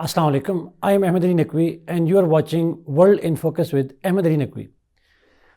Assalamu alaikum. I am Ahmed Naqvi and you are watching World in Focus with Ahmed Naqvi.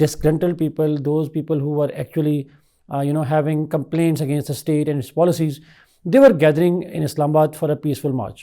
disgruntled people, those people who were actually having complaints against the state and its policies, they were gathering in Islamabad for a peaceful march.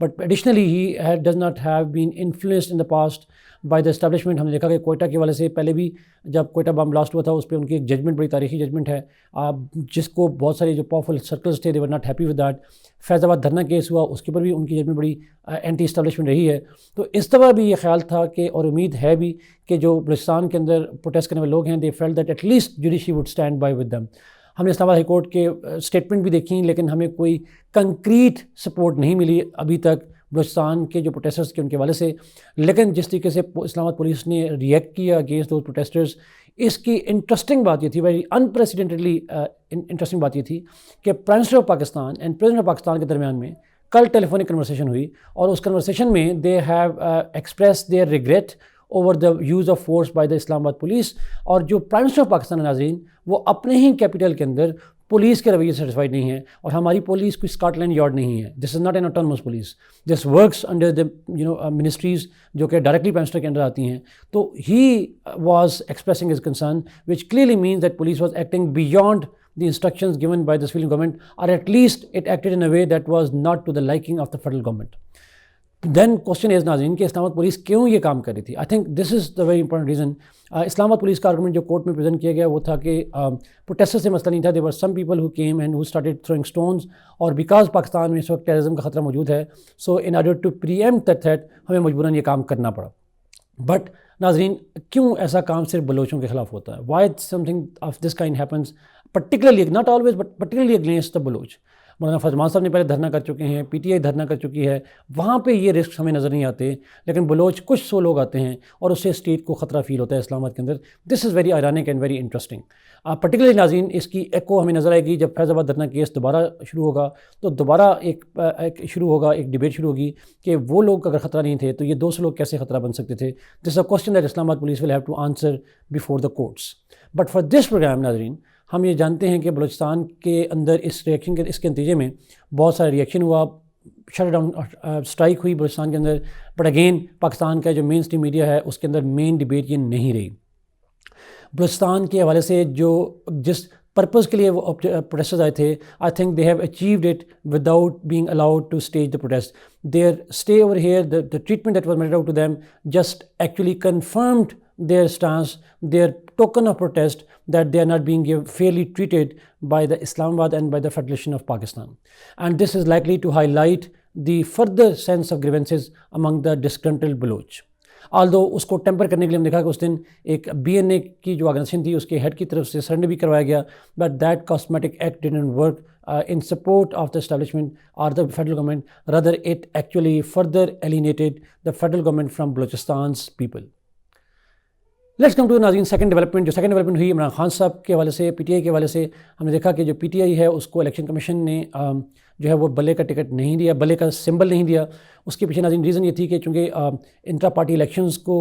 But additionally he does not have been influenced in the past by the establishment. ہم نے دیکھا کہ کوئٹہ کے والے سے پہلے بھی جب کوئٹہ بم بلاسٹ ہوا تھا اس پہ ان کی ایک ججمنٹ بڑی تاریخی ججمنٹ ہے جس کو بہت سارے جو پاورفل سرکلز تھے they were not happy with that. Faizabad dharna case ہوا اس کے اوپر بھی ان کی ججمنٹ بڑی اینٹی اسٹیبلشمنٹ رہی ہے. تو اس طرح بھی یہ خیال تھا کہ اور امید ہے بھی کہ جو بلوچستان کے اندر پروٹیسٹ کرنے والے لوگ ہیں they felt that at least judiciary would stand by with them. ہم نے اسلام آباد ہائی کورٹ کے اسٹیٹمنٹ بھی دیکھی لیکن ہمیں کوئی کنکریٹ سپورٹ نہیں ملی ابھی تک بلوچستان کے جو پروٹیسٹرز کے ان کے والے سے. لیکن جس طریقے سے اسلام آباد پولیس نے ریئیکٹ کیا اگینسٹ دوز پروٹیسٹرز, اس کی انٹرسٹنگ بات یہ تھی, ویری انپریسیڈنٹڈلی انٹرسٹنگ بات یہ تھی کہ prime minister of Pakistan and president of Pakistan کے درمیان میں کل ٹیلیفونک کنورسیشن ہوئی اور اس کنورسیشن میں they have express their regret over the use of force by the Islamabad police. اور جو پرائم منسٹر آف پاکستان ناظرین وہ اپنے ہی کیپٹل کے اندر پولیس کے رویے سے سیٹسفائڈ نہیں ہے, اور ہماری پولیس کوئی اسکاٹ لینڈ یارڈ نہیں ہے. This is not an autonomous police, this works under the ministries جو کہ ڈائریکٹلی پرائم منسٹر کے انڈر آتی ہیں. تو he was expressing his concern which clearly means that police was acting beyond the instructions given by the civilian government, or at least it acted in a way that was not to the liking of the federal government. Then question is ناظرین کہ اسلام آباد police کیوں یہ کام کر رہی تھی. I think this is the very important reason. اسلام آباد police کا آرگومنٹ جو کورٹ میں پریزنٹ کیا گیا وہ تھا کہ پروٹیسٹر سے مسئلہ نہیں تھا. there were some people who came and who started throwing stones, اور بیکاز پاکستان میں اس وقت ٹیررزم کا خطرہ موجود ہے so in order to preempt that threat ہمیں مجبوراً یہ کام کرنا پڑا. بٹ ناظرین کیوں ایسا کام صرف بلوچوں کے خلاف ہوتا ہے؟ why something of this kind happens particularly, not always but particularly against the Baloch. مولانا فضمان صاحب نے پہلے دھرنا کر چکے ہیں, پی ٹی آئی دھرنا کر چکی ہے, وہاں پہ یہ رسک ہمیں نظر نہیں آتے, لیکن بلوچ کچھ سو لوگ آتے ہیں اور اس سے اسٹیٹ کو خطرہ فیل ہوتا ہے اسلام آباد کے اندر. This is very ironic and very interesting. Particularly ناظرین اس کی ایکو ہمیں نظر آئے گی جب فیض آباد دھرنا کیس دوبارہ شروع ہوگا, تو دوبارہ ایک ڈبیٹ شروع ہوگی کہ وہ لوگ اگر خطرہ نہیں تھے تو یہ 200 لوگ کیسے خطرہ بن سکتے تھے. دس از اے question that Islamabad police will have to answer before the courts. But for this program ناظرین ہم یہ جانتے ہیں کہ بلوچستان کے اندر اس کے نتیجے میں بہت سارا ریئیکشن ہوا, شٹ ڈاؤن اسٹرائک ہوئی بلوچستان کے اندر. بٹ اگین پاکستان کا جو مین اسٹریم میڈیا ہے اس کے اندر مین ڈبیٹ یہ نہیں رہی. بلوچستان کے حوالے سے جس پرپز کے لیے وہ پروٹیسٹرز آئے تھے, I think they have achieved it without being allowed to stage the protest. Their stay over here, the treatment that was meted out to them just actually confirmed their stance, their token of protest that they are not being fairly treated by the Islamabad and by the Federation of Pakistan. And this is likely to highlight the further sense of grievances among the disgruntled Baloch. Although اس کو temper کرنے کے لیے ہم دیکھا کہ اس دن ایک be N اے کی جو آرگنائزیشن تھی اس کے ہیڈ کی طرف سے سرنڈر بھی کروایا گیا, but that cosmetic act didn't work in support of the establishment or the federal government. Rather it actually further alienated the federal government from Balochistan's people. Let's come to ناظرین second development. جو second development ہوئی عمران خان صاحب کے حوالے سے, پی T آئی کے حوالے سے ہم نے دیکھا کہ جو پی ٹی آئی ہے اس کو الیکشن کمیشن نے جو ہے وہ بلے کا ٹکٹ نہیں دیا, بلے کا سمبل نہیں دیا. اس کے پیچھے ناظرین ریزن یہ تھی کہ چونکہ انٹرا پارٹی الیکشنز کو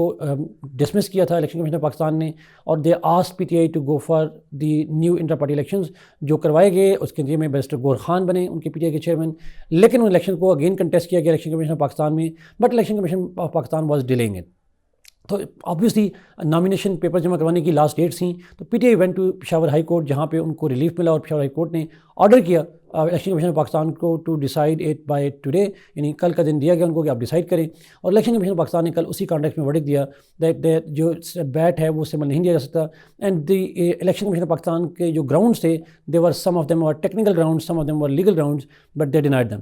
ڈسمس کیا تھا الیکشن کمیشن آف پاکستان نے, اور they ask P T I to go for the new intra party elections جو کروائے گئے. اس کے نتیجے میں بیرسٹر گور خان بنے ان کے پی ٹی آئی کے چیئرمین, لیکن ان الیکشن کو اگین کنٹیسٹ کیا گیا الیکشن کمیشن آف پاکستان میں, but election commission of Pakistan was dealing it. تو آبویسلی نامینیشن پیپر جمع کروانے کی لاسٹ ڈیٹ تھیں, تو P T I went to Peshawar high court جہاں پہ ان کو ریلیف ملا, اور پشاور ہائی کورٹ نے آرڈر کیا الیکشن کمیشن آف پاکستان کو to decide it by today, یعنی کل کا دن دیا گیا ان کو کہ آپ ڈیسائڈ کریں. اور الیکشن کمیشن آف پاکستان نے کل اسی کانٹیکسٹ میں ورڈکٹ دیا دیٹ جو بیٹ ہے وہ سمبل نہیں دیا جا سکتا. And the election commission of Pakistan کے جو گراؤنڈس تھے they were some of them were technical grounds, some of them were legal grounds, but they denied them.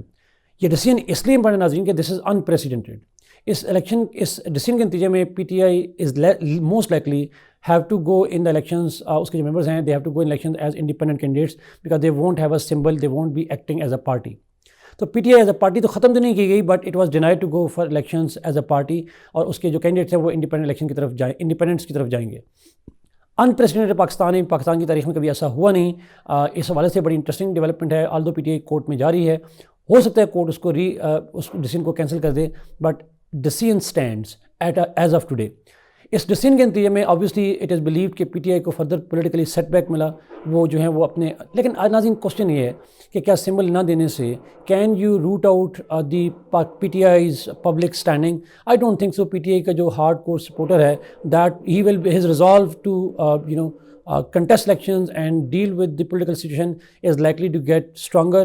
یہ ڈیسیژن اس لیے امپورٹنٹ ناظرین کہ دس از انپریسیڈنٹڈ. اس ڈیسیژن کے نتیجے میں P T I is most likely have to go in the elections. اس کے جو ممبرز ہیں they have to go in election as independent candidates because they won't have a symbol, they won't be acting as a party. تو P T I as a party تو ختم تو نہیں کی گئی, but it was denied to go for elections as a party, اور اس کے جو کینڈیڈیٹس ہیں وہ انڈیپینڈنٹ الیکشن کی طرف جائیں, انڈیپینڈنٹس کی طرف جائیں گے. انپریسیڈنٹڈ پاکستان کی تاریخ میں کبھی ایسا ہوا نہیں. اس حوالے سے بڑی انٹرسٹنگ ڈیولپمنٹ ہے. آلدو پی ٹی آئی کورٹ میں جاری ہے, ہو سکتا ہے کورٹ اس ڈیسیژن کو کینسل کر دے, but decision stands as of today. اس ڈیسیژن کے نتیجے میں obviously it is believed کہ پی ٹی آئی کو فردر پولیٹیکلی سیٹ بیک ملا, وہ جو ہیں وہ اپنے. لیکن ناظرین کوشچن یہ ہے کہ کیا سمبل نہ دینے سے can you root out the P T I's public standing? I don't think so. P T I کا جو ہارڈ کور سپورٹر ہے that he will his resolve to contest elections and deal with the political situation is likely to get stronger.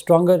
stronger.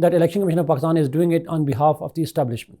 that election commission of Pakistan is doing it on behalf of the establishment.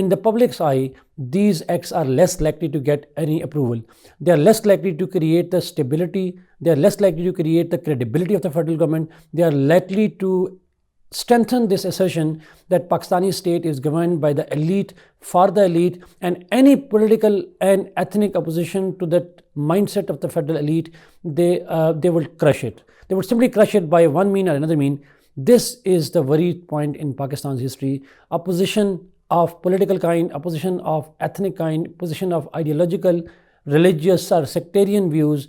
in the public's eye, these acts are less likely to get any approval. They are less likely to create the stability, they are less likely to create the credibility of the federal government, they are likely to strengthen this assertion that Pakistani state is governed by the elite, for the elite, and any political and ethnic opposition to that mindset of the federal elite, they will crush it. They would simply crush it by one mean or another mean. This is the worried point in Pakistan's history. Opposition of political kind, opposition of ethnic kind, opposition of ideological, religious or sectarian views,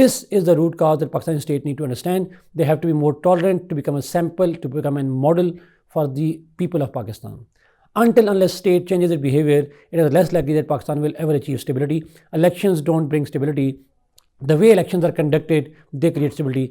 This is the root cause that Pakistani state need to understand. They have to be more tolerant, to become a sample, to become a model for the people of Pakistan. Unless state changes its behavior, it is less likely that Pakistan will ever achieve stability. Elections don't bring stability. The way elections are conducted, they create stability.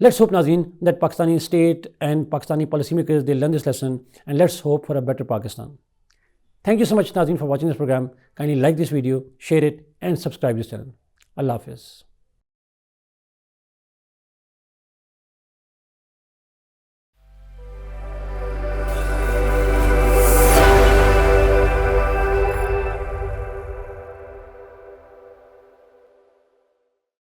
Let's hope, Nazeen, that Pakistani state and Pakistani policymakers, they learn this lesson, and let's hope for a better Pakistan. Thank you so much, Nazeen, for watching this program. Kindly like this video, share it, and subscribe this channel. Allah Hafiz.